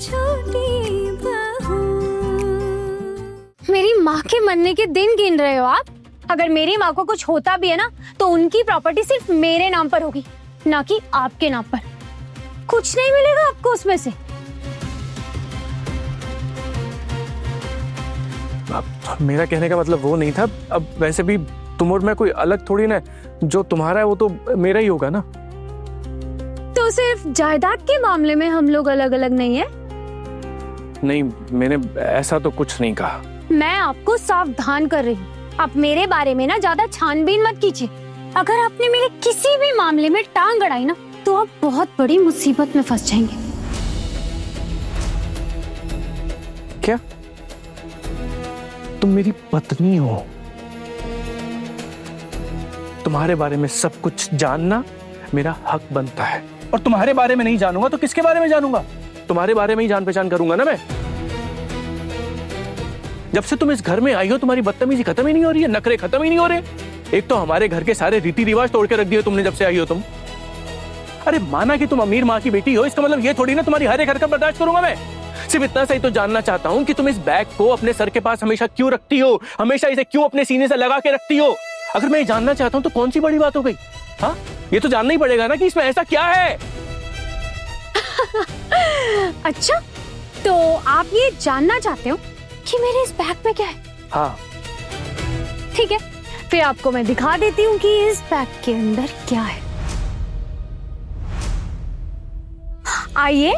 छोटी बहू। मेरी माँ के मरने के दिन गिन रहे हो आप? अगर मेरी माँ को कुछ होता भी है ना तो उनकी प्रॉपर्टी सिर्फ मेरे नाम पर होगी, ना कि आपके नाम पर। कुछ नहीं मिलेगा आपको उसमें से। अब मेरा कहने का मतलब वो नहीं था। अब वैसे भी तुम और मैं कोई अलग थोड़ी ना, जो तुम्हारा है वो तो मेरा ही होगा ना। तो सिर्फ जायदाद के मामले में हम लोग अलग अलग नहीं है? नहीं, मैंने ऐसा तो कुछ नहीं कहा। मैं आपको सावधान कर रही हूँ, आप मेरे बारे में ना ज्यादा छानबीन मत कीजिए। अगर आपने मेरे किसी भी मामले में टांग अड़ाई ना तो आप बहुत बड़ी मुसीबत में फंस जाएंगे। क्या? तुम मेरी पत्नी हो, तुम्हारे बारे में सब कुछ जानना मेरा हक बनता है। और तुम्हारे बारे में नहीं जानूंगा तो किसके बारे में जानूंगा? तुम्हारे बारे में ही जान पहचान करूंगा ना मैं। जब से तुम इस घर में आई हो तुम्हारी बदतमीजी खत्म ही नहीं हो रही है, नखरे खत्म ही नहीं हो रहे। एक तो हमारे घर के सारे रीति रिवाज तोड़ के रख दिए तुमने जब से आई हो तुम। अरे माना कि तुम अमीर माँ की बेटी हो, इसका मतलब ये थोड़ी ना तुम्हारी हर एक हरकत बर्दाश्त करूंगा मैं। सिर्फ इतना सही तो जानना चाहता हूं कि तुम इस बैग को अपने सर के पास हमेशा क्यों रखती हो, हमेशा इसे क्यों अपने सीने से लगा के रखती हो। अगर मैं ये जानना चाहता हूं तो कौन सी बड़ी बात हो गई? हाँ, ये तो जानना ही पड़ेगा ना कि इसमें ऐसा क्या है। अच्छा, तो आप ये जानना चाहते हो कि मेरे इस बैग में क्या है? हाँ। ठीक है, फिर आपको मैं दिखा देती हूँ कि इस बैग के अंदर क्या है। आइए।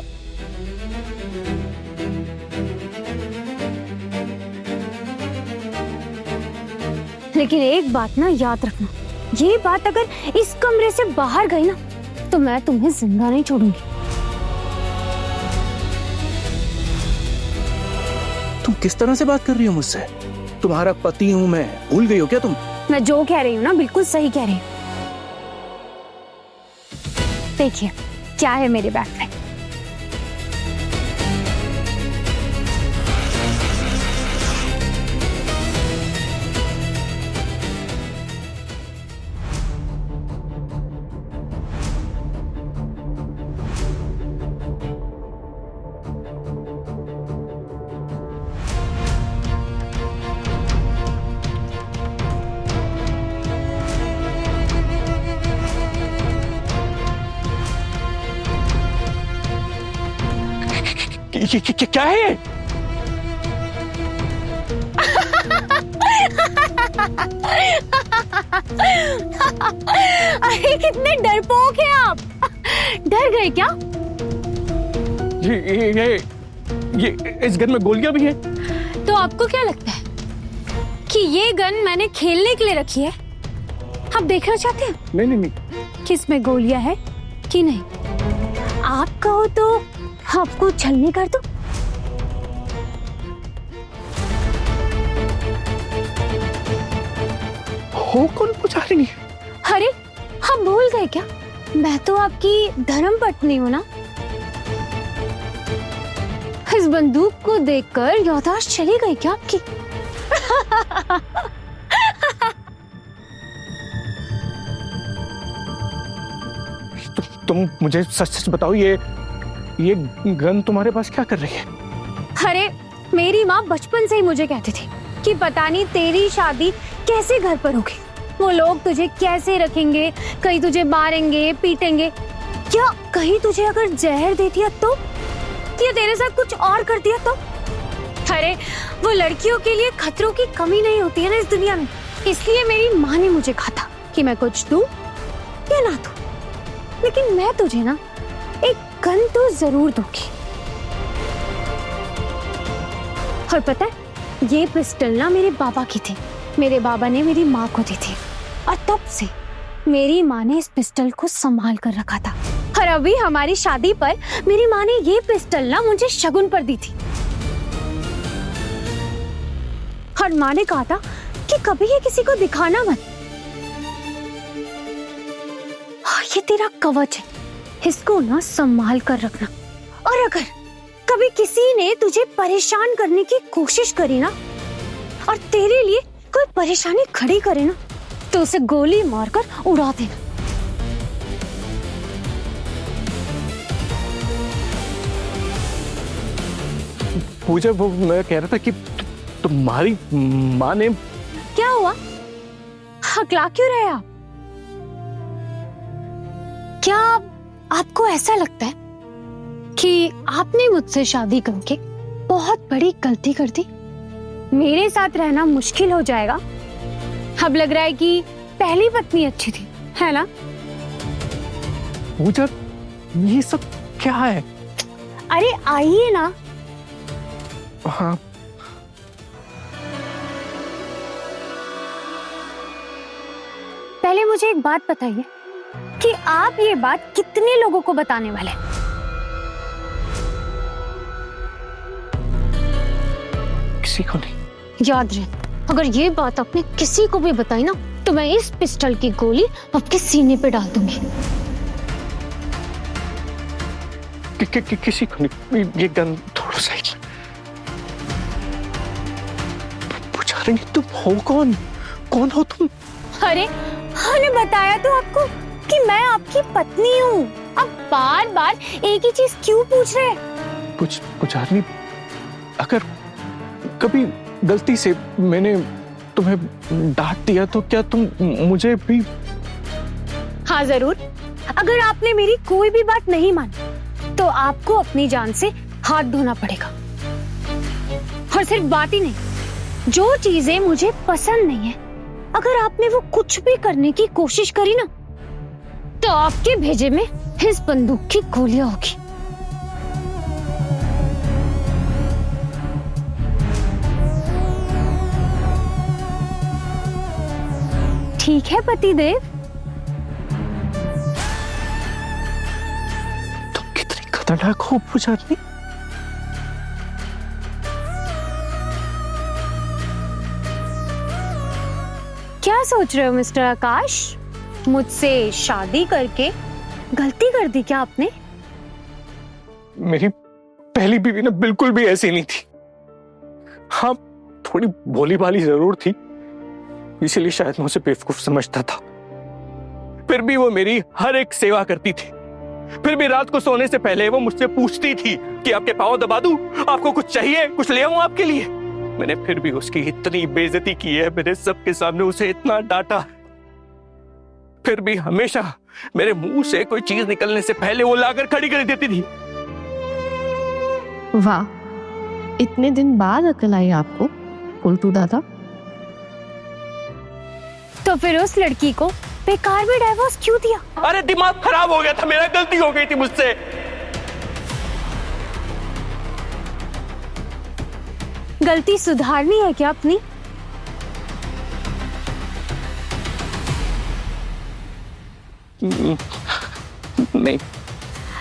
लेकिन एक बात ना याद रखना, ये बात अगर इस कमरे से बाहर गई ना तो मैं तुम्हें जिंदा नहीं छोड़ूंगी। तुम किस तरह से बात कर रही हो मुझसे? तुम्हारा पति हूं मैं, भूल गई हो क्या तुम? मैं जो कह रही हूँ ना बिल्कुल सही कह रही हूँ। देखिए क्या है मेरे बैग में। क्या है? अरे कितने डरपोक हैं आप। डर गए क्या? ये इस गन में गोलियां भी हैं। तो आपको क्या लगता है कि ये गन मैंने खेलने के लिए रखी है? आप देखना चाहते हैं? नहीं। कि इसमें गोलियां है कि नहीं? आप कहो तो आपको छलनी कर दो। हो कौन पुजारी? अरे हम भूल गए क्या? मैं तो आपकी धर्म पत्नी हूँ ना। इस बंदूक को देखकर याददाश्त चली गई क्या आपकी? तुम मुझे सच सच बताओ, ये गन तुम्हारे पास क्या कर रही है? अरे मेरी माँ बचपन से ही मुझे कहती थी कि पता नहीं तेरी शादी कैसे घर पर होगी, वो लोग तुझे कैसे रखेंगे, कहीं तुझे मारेंगे पीटेंगे, क्या कहीं तुझे अगर जहर दे दिया तो, या तेरे साथ कुछ और कर दिया तो। अरे वो लड़कियों के लिए खतरों की कमी नहीं होती है ना इस दुनिया में। इसलिए मेरी माँ ने मुझे कहा था कि मैं कुछ दूं या ना दूं, लेकिन मैं तुझे ना एक गन तो जरूर दूंगी। और पता है ये पिस्टल ना मेरे बाबा की थी, मेरे बाबा ने मेरी माँ को दी थी, और तब से मेरी माँ ने इस पिस्टल को संभाल कर रखा था। और अभी हमारी शादी पर मेरी माँ ने ये पिस्टल ना मुझे शगुन पर दी थी, और माँ ने कहा था कि कभी ये किसी को दिखाना मत। ये तेरा कवच है, इसको ना संभाल कर रखना, और अगर कभी किसी ने तुझे परेशान करने की कोशिश करी ना और तेरे लिए कोई परेशानी खड़ी करे ना तो उसे गोली मारकर उड़ा देना। पूजा वो मैं कह रहा था कि तुम्हारी माँ ने क्या हुआ? हकला क्यों रहे आप? क्या आपको ऐसा लगता है कि आपने मुझसे शादी करके बहुत बड़ी गलती कर दी? मेरे साथ रहना मुश्किल हो जाएगा। अब लग रहा है कि पहली पत्नी अच्छी थी, है ना? पूजा ये सब क्या है? अरे आइए ना। हाँ पहले मुझे एक बात बताइए कि आप ये बात कितने लोगों को बताने वाले हैं? किसी को नहीं। याद रहे, अगर ये बात आपने किसी को भी बताई ना तो मैं इस पिस्टल की गोली आपके सीने पे डाल दूंगी। किसी को नहीं। ये गन थोड़ा साइड में। पूछा रही तुम हो कौन? कौन हो तुम? अरे मैंने बताया तो आपको कि मैं आपकी पत्नी हूँ। अब बार बार एक ही चीज क्यों पूछ रहे हैं? पुजारनी, अगर कभी गलती से मैंने तुम्हें डांट दिया तो क्या तुम मुझे भी? हाँ जरूर। अगर आपने मेरी कोई भी बात नहीं मानी तो आपको अपनी जान से हाथ धोना पड़ेगा। और सिर्फ बात ही नहीं, जो चीजें मुझे पसंद नहीं है, अगर आपने वो कुछ भी करने की कोशिश करी ना तो आपके भेजे में इस बंदूक की गोलियां होगी। ठीक है पतिदेव? तुम कितनी खतरनाक हो पुजारनी। क्या सोच रहे हो मिस्टर आकाश? मुझसे शादी करके गलती कर दी क्या आपने? मेरी पहली बीवी ना बिल्कुल भी ऐसी नहीं थी। हाँ, थोड़ी भोली भाली जरूर थी, इसीलिए शायद मैं उसे बेवकूफ समझता था। फिर भी वो मेरी हर एक सेवा करती थी। फिर भी रात को सोने से पहले वो मुझसे पूछती थी कि आपके पाँव दबा दूं, आपको कुछ चाहिए, कुछ ले आऊं आपके लिए। मैंने फिर भी उसकी इतनी बेइज्जती की है, मैंने सबके सामने उसे इतना डांटा, फिर भी हमेशा मेरे मुंह से कोई चीज निकलने से पहले वो लाकर खड़ी कर देती थी। वाह, इतने दिन बाद अकल आई आपको उल्टू दादा। तो फिर उस लड़की को बेकार में डाइवोर्स क्यों दिया? अरे दिमाग खराब हो गया था मेरा, गलती हो गई थी मुझसे। गलती सुधारनी है क्या अपनी? नहीं।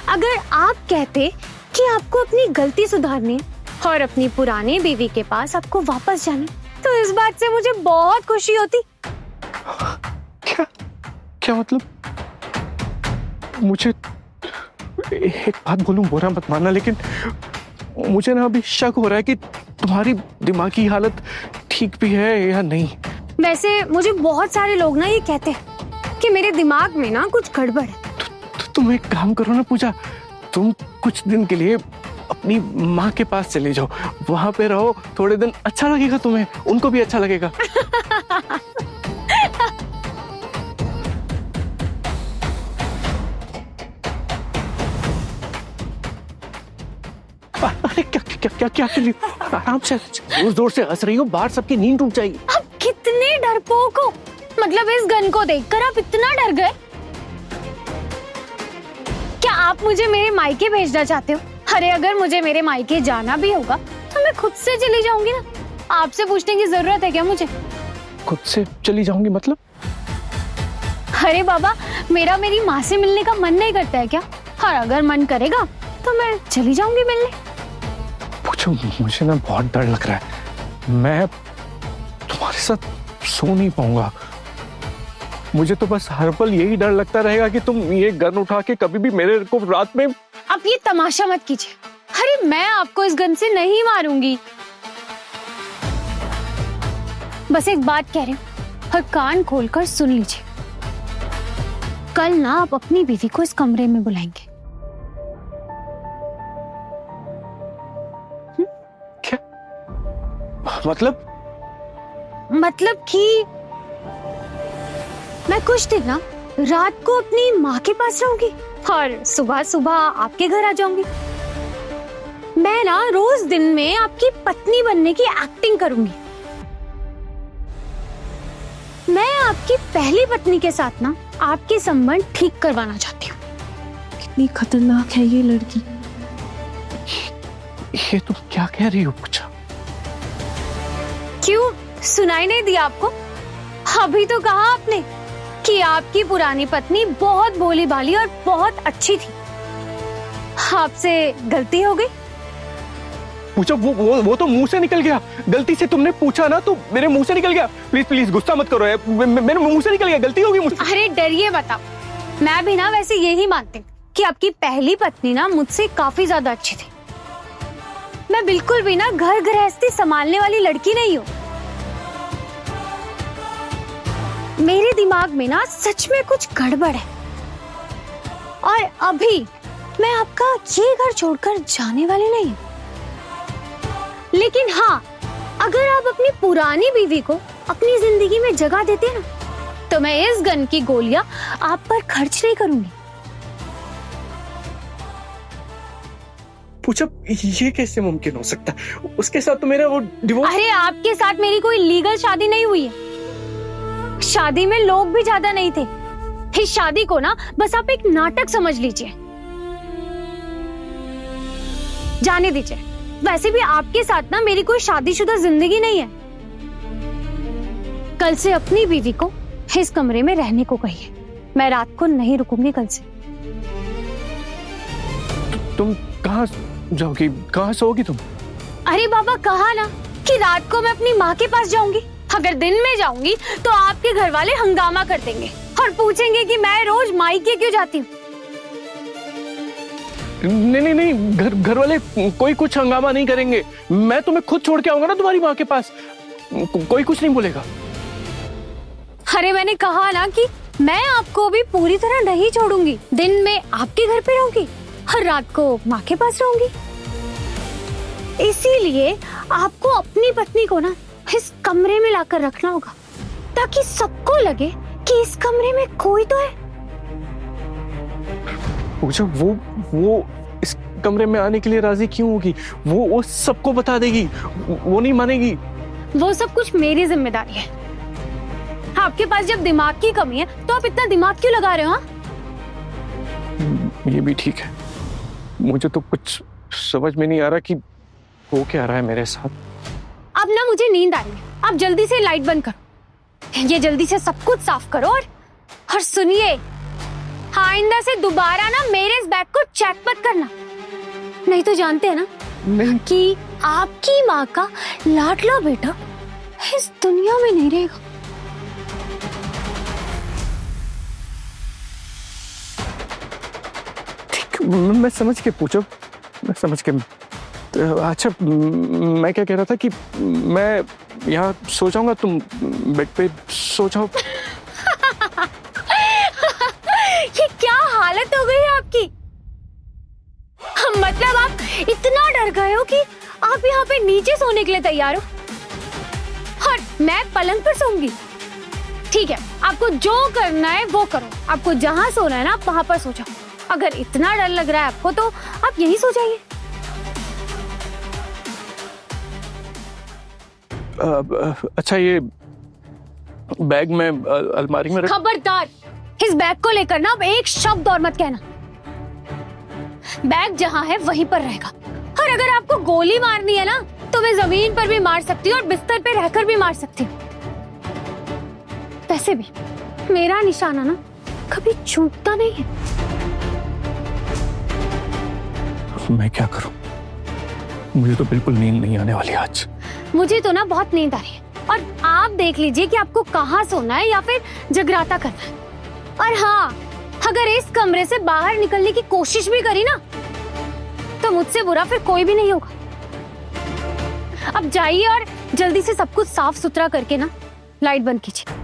अगर आप कहते कि आपको अपनी गलती सुधारनी है और अपनी पुरानी बीवी के पास आपको वापस जाना, तो इस बात से मुझे बहुत खुशी होती। क्या क्या मतलब? मुझे एक बात बोलूं, बुरा मत मानना, लेकिन मुझे ना अभी शक हो रहा है कि तुम्हारी दिमागी हालत ठीक भी है या नहीं। वैसे मुझे बहुत सारे लोग ना ये कहते हैं कि मेरे दिमाग में ना कुछ गड़बड़ है। तो तुम एक काम करो ना पूजा, तुम कुछ दिन के लिए अपनी माँ के पास चले जाओ, वहां पे रहो थोड़े दिन, अच्छा लगेगा तुम्हें, उनको भी अच्छा लगेगा। अरे क्या क्या क्या क्या कर रही हो? आराम से, जोर जोर से हंस रही हो, बाहर सबकी नींद टूट जाएगी। अब कितने डरपोक हो, मतलब इस गन को देखकर आप इतना डर गए? क्या आप मुझे मेरे मायके भेजना चाहते हो? अरे अगर मुझे मेरे मायके जाना भी होगा तो मैं खुद से चली जाऊंगी ना, आपसे पूछने की जरूरत है क्या मुझे? खुद से चली जाऊंगी मतलब? अरे बाबा, मेरा मेरी माँ से मिलने का मन नहीं करता है क्या? और अगर मन करेगा तो मैं चली जाऊंगी मिलने। पूछो, मुझे ना बहुत डर लग रहा है, मैं तुम्हारे साथ सो नहीं पाऊंगा। मुझे तो बस हर पल यही डर लगता रहेगा कि तुम ये गन उठा के कभी भी मेरे को रात में। आप ये तमाशा मत कीजिए। अरे मैं आपको इस गन से नहीं मारूंगी, बस एक बात कह रही हूँ और कान खोलकर सुन लीजिए। कल ना आप अपनी बीवी को इस कमरे में बुलाएंगे। मतलब कि मैं कुछ दिन ना रात को अपनी माँ के पास रहूंगी और सुबह सुबह आपके घर आ जाऊंगी। मैं ना रोज दिन में आपकी पत्नी बनने की एक्टिंग करूंगी। मैं आपकी पहली पत्नी के साथ ना आपके संबंध ठीक करवाना चाहती हूँ। कितनी खतरनाक है ये लड़की। ये तुम क्या कह रही हो पूछा? क्यों सुनाई नहीं दिया आपको? अभी तो कहा आपने कि आपकी पुरानी पत्नी बहुत भोली भाली और बहुत अच्छी थी। आपसे गलती हो गई। पूछा वो तो मुंह से निकल गया। गलती से तुमने पूछा ना तो मेरे मुंह से निकल गया। प्लीज प्लीज गुस्सा मत करो, मेरे मुंह से निकल गया, गलती होगी मुझसे। अरे डरिए बताओ, मैं भी ना वैसे यही मानती हूँ कि आपकी पहली पत्नी ना मुझसे काफी ज्यादा अच्छी थी। मैं बिल्कुल भी ना घर गृहस्थी संभालने वाली लड़की नहीं हूँ। मेरे दिमाग में ना सच में कुछ गड़बड़ है और अभी मैं आपका ये घर छोड़कर जाने वाली नहीं हूँ। लेकिन हाँ, अगर आप अपनी पुरानी बीवी को अपनी जिंदगी में जगह देते ना तो मैं इस गन की गोलियां आप पर खर्च नहीं करूंगी। पूछा ये कैसे मुमकिन हो सकता है? उसके साथ तो मेरा वो डिवोर्स। अरे आपके साथ मेरी कोई लीगल शादी नहीं हुई है। शादी में लोग भी ज्यादा नहीं थे। इस शादी को ना बस आप एक नाटक समझ लीजिए। जाने दीजिए, वैसे भी आपके साथ ना मेरी कोई शादीशुदा जिंदगी नहीं है। कल से अपनी बीवी को इस कमरे में रहने को कहिए। मैं रात को नहीं रुकूंगी कल से। तुम कहाँ जाओगी? कहाँ सोओगी तुम? अरे बाबा, कहा ना कि रात को मैं अपनी माँ के पास जाऊंगी। अगर दिन में जाऊंगी तो आपके घर वाले हंगामा कर देंगे और पूछेंगे कि मैं रोज मायके क्यों जाती हूँ। नहीं, घर वाले कोई कुछ हंगामा नहीं करेंगे। मैं तुम्हें खुद छोड़ के आऊंगा ना तुम्हारी माँ के पास। कोई कुछ नहीं बोलेगा। अरे मैंने कहा ना कि मैं आपको भी पूरी तरह नहीं छोड़ूंगी। दिन में आपके घर पे रहूंगी और रात को माँ के पास रहूंगी। इसीलिए आपको अपनी पत्नी को ना इस कमरे में लाकर रखना होगा ताकि सबको लगे कि इस कमरे में कोई तो है। पूछो वो इस कमरे में आने के लिए राजी क्यों होगी? वो सबको बता देगी। वो नहीं मानेगी। वो सब कुछ मेरी जिम्मेदारी है। आपके पास जब दिमाग की कमी है तो आप इतना दिमाग क्यों लगा रहे हो? ये भी ठीक है। मुझे तो कुछ समझ में नहीं आ रहा कि हो क्या रहा है मेरे साथ। अब ना मुझे नींद आ रही है। आप जल्दी से लाइट बंद करो। ये जल्दी से सब कुछ साफ करो और सुनिए, आइंदा से दोबारा ना मेरे इस बैग को चेक मत करना। नहीं तो जानते हैं ना नहीं कि आपकी माँ का लाडला बेटा इस दुनिया में नहीं रहेगा। ठीक, मैं समझ के पूछो। मैं समझ के। अच्छा, मैं क्या कह रहा था कि मैं यहाँ सो जाऊंगा, तुम बेड पे सो जाओ। ये क्या हालत हो गई है आपकी? मतलब आप इतना डर गए हो कि आप यहाँ पे नीचे सोने के लिए तैयार हो और मैं पलंग पर सोऊंगी। ठीक है, आपको जो करना है वो करो। आपको जहाँ सोना है ना आप वहां पर सो जाओ। अगर इतना डर लग रहा है आपको तो आप यहीं सो जाइए। अच्छा, ये बैग में अलमारी में खबरदार, इस बैग को लेकर ना अब एक शब्द और मत कहना। बैग जहाँ है वहीं पर रहेगा और अगर आपको गोली मारनी है ना तो मैं जमीन पर भी मार सकती हूँ और बिस्तर पे रहकर भी मार सकती हूँ। वैसे भी मेरा निशाना ना कभी चूकता नहीं है। मैं क्या करूं? मुझे तो बिल्कुल नींद नहीं आने वाली आज। मुझे तो ना बहुत नींद आ रही है और आप देख लीजिए कि आपको कहाँ सोना है या फिर जगराता करना है। और हाँ, अगर इस कमरे से बाहर निकलने की कोशिश भी करी ना तो मुझसे बुरा फिर कोई भी नहीं होगा। अब जाइए और जल्दी से सब कुछ साफ सुथरा करके ना लाइट बंद कीजिए।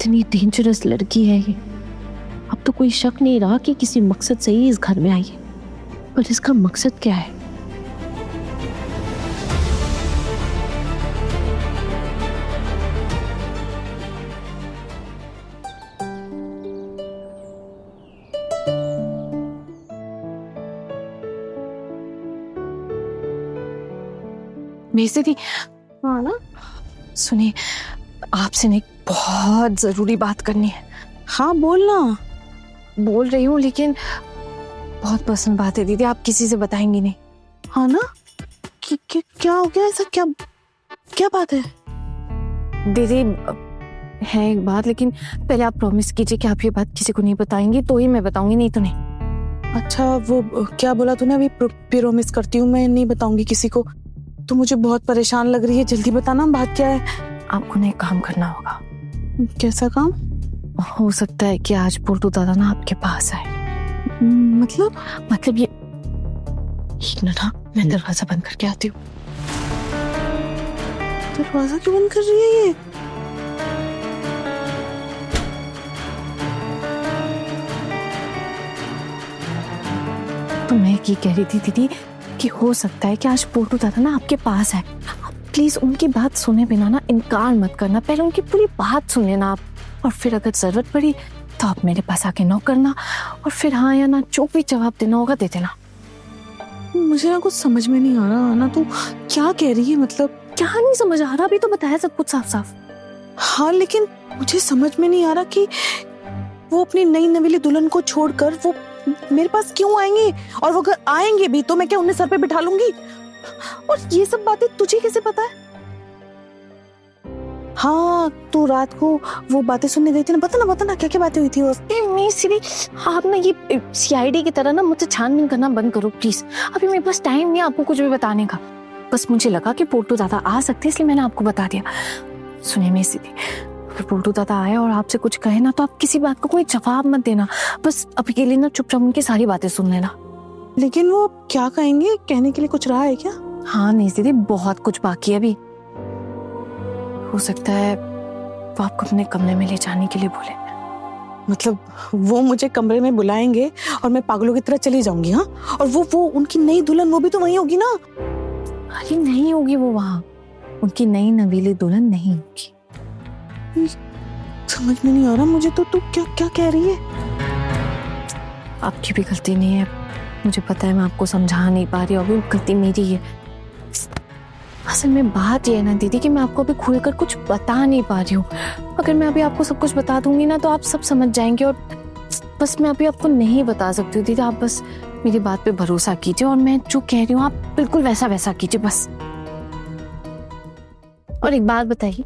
कितनी डेंजरस लड़की है ये। अब तो कोई शक नहीं रहा कि किसी मकसद से ही इस घर में आई है, पर इसका मकसद क्या है? भेजती थी। हाँ ना। सुनिए, आपसे ना एक बहुत जरूरी बात करनी है। हाँ बोलना। बोल रही हूँ लेकिन बहुत पर्सनल बात है दीदी, आप किसी से बताएंगी नहीं। हाँ ना। क्या हो गया ऐसा? क्या क्या बात है? दीदी है एक बात, लेकिन पहले आप प्रॉमिस कीजिए कि आप ये बात किसी को नहीं बताएंगी, तो ही मैं बताऊंगी, नहीं तो नहीं। अच्छा, वो क्या बोला तूने? अभी प्रॉमिस करती हूँ, मैं नहीं बताऊंगी किसी को। तो मुझे बहुत परेशान लग रही है, जल्दी बताना बात क्या है। आपको ना एक काम करना होगा। कैसा काम? हो सकता है कि आज पोल्टू दादा ना आपके पास आए। मतलब ये एक मिनट, हाँ मैं दरवाजा बंद करके आती हूँ। दरवाजा क्यों बंद कर रही है ये? तो मैं ये कह रही थी दीदी कि हो सकता है कि आज पोल्टू दादा ना आपके पास आए। प्लीज उनकी बात सुने बिना ना इनकार मत करना, पहले उनकी पूरी बात सुन लेना आप, और फिर अगर जरूरत पड़ी तो आप मेरे पास आके नॉक करना, और फिर हाँ या ना जो भी जवाब देना होगा दे देना। मुझे ना कुछ समझ में नहीं आ रहा ना, तू क्या कह रही है? मतलब क्या नहीं समझ आ रहा? अभी तो बताया सब कुछ साफ साफ। हाँ, लेकिन मुझे समझ में नहीं आ रहा कि वो अपनी नई नवेली दुल्हन को छोड़कर वो मेरे पास क्यों आएंगे, और वो अगर आएंगे भी तो मैं क्या उन्हें सर पे बिठा लूंगी? और ये सब बातें तुझे कैसे पता है? हाँ, तू रात को वो बातें सुनने गई थी ना, बताना क्या क्या बातें हुई थी? नहीं सीधी, आप ना ये सीआईडी की तरह ना मुझे छानबीन करना बंद करो प्लीज। अभी मेरे पास टाइम नहीं है आपको कुछ भी बताने का, बस मुझे लगा कि पोल्टू दादा आ सकते हैं इसलिए मैंने आपको बता दिया। सुनिए मेरी सीधी, अगर पोल्टू दादा आए और आपसे कुछ कहे ना तो आप किसी बात का कोई जवाब मत देना, बस अभी के लिए ना चुपचाप उनकी सारी बातें सुन लेना। लेकिन वो क्या कहेंगे? कहने के लिए कुछ रहा है क्या? हाँ नहीं दीदी, बहुत कुछ बाकी है अभी। हो सकता है वो आपको अपने कमरे में ले जाने के लिए बोले। मतलब वो मुझे कमरे में बुलाएंगे और मैं पागलों की तरह चली जाऊंगी? हाँ, और वो उनकी नई दुल्हन वो भी तो वहीं होगी ना? अरे नहीं होगी वो वहाँ, उनकी नई नवीली दुल्हन नहीं होगी। समझ में नहीं आ रहा मुझे तो, तू क्या कह रही है? आपकी भी गलती नहीं है, मुझे पता है मैं आपको समझा नहीं पा रही हूँ, अभी गलती मेरी है। असल में बात ये है ना दीदी कि मैं आपको अभी खुलकर कुछ बता नहीं पा रही हूँ। अगर मैं अभी आपको सब कुछ बता दूंगी ना तो आप सब समझ जाएंगे, और बस मैं अभी आपको नहीं बता सकती हूँ दीदी। आप बस मेरी बात पे भरोसा कीजिए, और मैं जो कह रही हूँ आप बिल्कुल वैसा कीजिए बस। और एक बात बताइए,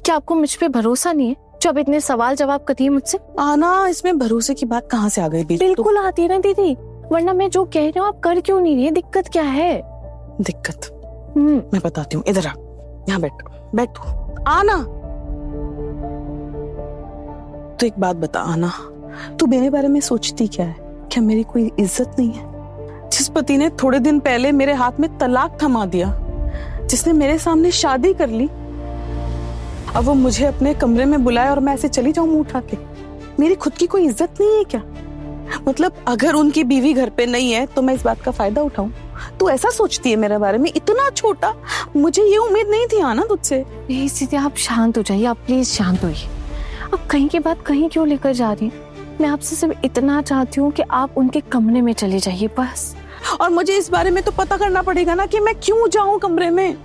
क्या आपको मुझ पे भरोसा नहीं है जो आप इतने सवाल जवाब करती है मुझसे? आना, इसमें भरोसे की बात कहाँ से आ गई? बिल्कुल आती है ना दीदी, वरना मैं जो कह रही हूँ आप कर क्यों नहीं रही है? दिक्कत क्या है? दिक्कत मैं बताती हूँ, इधर आ, यहाँ बैठ तू, आना। तो एक बात बता आना, तू मेरे बारे में सोचती क्या है? क्या मेरी कोई इज्जत नहीं है? जिस पति ने थोड़े दिन पहले मेरे हाथ में तलाक थमा दिया, जिसने मेरे सामने शादी कर ली, अब वो मुझे अपने कमरे में बुलाए और मैं ऐसे चली जाऊं मुंह उठा के? मेरी खुद की कोई इज्जत नहीं है क्या? मतलब अगर उनकी बीवी घर पे नहीं है तो मैं इस बात का फायदा उठाऊं? तू ऐसा सोचती है मेरे बारे में? इतना छोटा, मुझे ये उम्मीद नहीं थी आना तुझसे। दीदी आप शांत हो जाइए, आप प्लीज शांत होइए। अब कहीं की बात कहीं क्यों लेकर जा रही हैं? मैं आपसे सिर्फ इतना चाहती हूँ कि आप उनके कमरे में चले जाइए बस। और मुझे इस बारे में तो पता करना पड़ेगा ना कि मैं क्यों जाऊं कमरे में।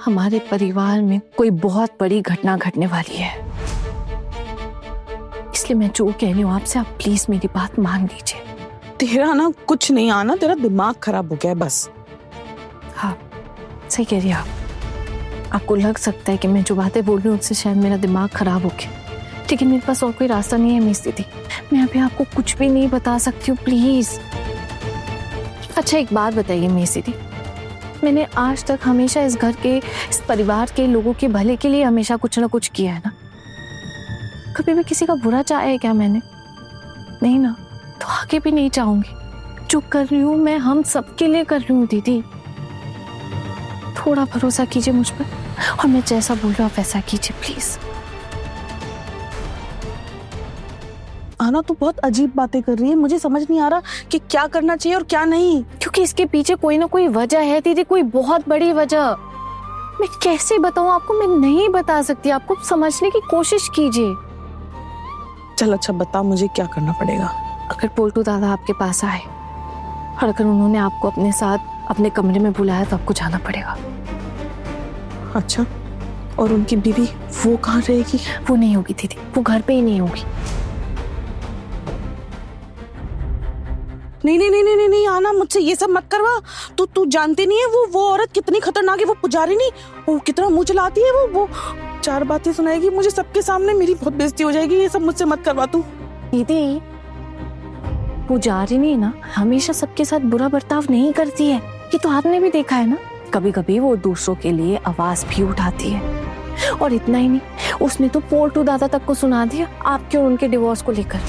हमारे परिवार में कोई बहुत बड़ी घटना घटने वाली है, इसलिए मैं जो कह रही हूँ आपसे, आप प्लीज मेरी बात मान लीजिए। तेरा ना कुछ नहीं आना, तेरा दिमाग खराब हो गया है बस। हाँ सही कह रही हैं आप। आपको लग सकता है कि मैं जो बातें बोल रही हूँ उससे शायद मेरा दिमाग खराब हो गया, लेकिन मेरे पास और कोई रास्ता नहीं है मिस दीदी। मैं अभी आपको कुछ भी नहीं बता सकती हूँ प्लीज। अच्छा एक बात बताइए मिस दीदी, मैंने आज तक हमेशा इस घर के, इस परिवार के लोगों के भले के लिए हमेशा कुछ ना कुछ किया है ना? कभी भी किसी का बुरा चाहा है क्या मैंने? नहीं ना, तो आगे भी नहीं चाहूंगी। जो कर रही हूँ मैं हम सबके लिए कर रही हूँ दीदी, थोड़ा भरोसा कीजिए मुझ पर। और मैं जैसा बोल रहा हूँ वैसा कीजिए प्लीज। आना तो बहुत अजीब बातें कर रही है, मुझे समझ नहीं आ रहा कि क्या करना चाहिए और क्या नहीं। क्योंकि इसके पीछे कोई ना कोई वजह है दीदी, कोई बहुत बड़ी वजह। मैं कैसे बताऊं आपको, मैं नहीं बता सकती, आपको समझने की कोशिश कीजिए। चल अच्छा बता मुझे क्या करना पड़ेगा। अगर पोल्टू दादा आपके पास आए और अगर उन्होंने आपको अपने साथ अपने कमरे में बुलाया तो आपको जाना पड़ेगा। अच्छा, और उनकी बीवी वो कहाँ रहेगी? वो नहीं होगी दीदी, वो घर पे ही नहीं होगी। नहीं नहीं नहीं नहीं नहीं आना, मुझसे ये सब मत करवा। तू जानती नहीं है वो औरत कितनी खतरनाक है। वो पुजारी नहीं, वो कितना मुंह चलाती है। वो चार बातें सुनाएगी मुझे सबके सामने, मेरी बहुत बेइज्जती हो जाएगी। ये सब मुझसे मत करवा तू। दीदी पुजारिनी ना हमेशा सबके साथ बुरा बर्ताव नहीं करती है, ये तो आपने भी देखा है ना। कभी कभी वो दूसरों के लिए आवाज भी उठाती है। और इतना ही नहीं, उसने तो पोल्टू दादा तक को सुना दिया आपके और उनके डिवोर्स को लेकर।